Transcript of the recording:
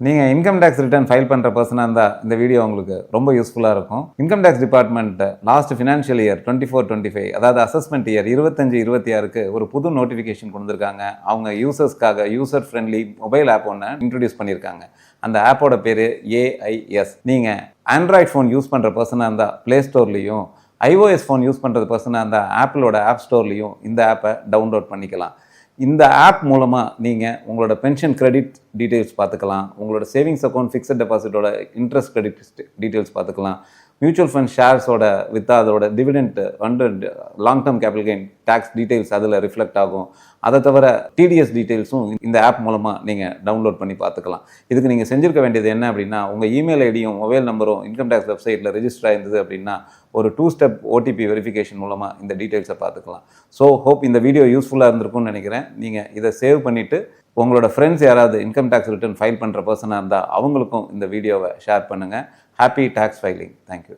நீங்கள் income tax return file பண்ணுற பர்சனாக இருந்தால் இந்த வீடியோ உங்களுக்கு ரொம்ப யூஸ்ஃபுல்லாக இருக்கும். Income tax department last financial year 24-25 அதாவது அசஸ்மெண்ட் இயர் 25-26க்கு ஒரு புது நோட்டிஃபிகேஷன் கொடுத்துருக்காங்க. அவங்க யூசர்ஸ்க்காக யூசர் ஃப்ரெண்ட்லி மொபைல் ஆப் ஒன்று இன்ட்ரடியூஸ் பண்ணியிருக்காங்க. அந்த ஆப்போட பேர் AIS. நீங்கள் ஆண்ட்ராய்ட் ஃபோன் யூஸ் பண்ணுற பர்சனாக இருந்தால் ப்ளே ஸ்டோர்லேயும், iOS ஃபோன் யூஸ் பண்ணுறது பர்சனாக இருந்தால் ஆப்பிளோட ஆப் ஸ்டோர்லேயும் இந்த ஆப்பை டவுன்லோட் பண்ணிக்கலாம். இந்த ஆப் மூலமாக நீங்கள் உங்களோட பென்ஷன் கிரெடிட் டீட்டெயில்ஸ் பார்த்துக்கலாம், உங்களோட சேவிங்ஸ் அக்கௌண்ட் ஃபிக்ஸட் டெபாசிட்டோட இன்ட்ரெஸ்ட் கிரெடிட் டீட்டெயில்ஸ் பார்த்துக்கலாம், மியூச்சுவல் ஃபண்ட் ஷேர்ஸோட அதோட dividend long term capital gain tax details அதில் ரிஃப்ளெக்ட் ஆகும். அதை தவிர டிடிஎஸ் டீட்டெயில்ஸும் இந்த ஆப் மூலமாக நீங்கள் டவுன்லோட் பண்ணி பார்த்துக்கலாம். இதுக்கு நீங்கள் செஞ்சுருக்க வேண்டியது என்ன அப்படின்னா, உங்கள் இமெயில் ஐடியும் மொபைல் நம்பரும் இன்கம் டேக்ஸ் வெப்சைட்டில் ரெஜிஸ்டர் ஆயிருந்தது அப்படின்னா ஒரு 2-step OTP வெரிஃபிகேஷன் மூலமாக இந்த டீட்டெயில்ஸை பார்த்துக்கலாம். ஸோ ஹோப் இந்த வீடியோ யூஸ்ஃபுல்லாக இருந்திருக்கும்னு நினைக்கிறேன். நீங்கள் இதை சேவ் பண்ணிவிட்டு உங்களோட ஃப்ரெண்ட்ஸ் யாராவது இன்கம் டேக்ஸ் ரிட்டர்ன் ஃபைல் பண்ணுற பர்சனாக இருந்தால் அவங்களுக்கும் இந்த வீடியோவை ஷேர் பண்ணுங்கள். Happy tax filing. தேங்க்யூ.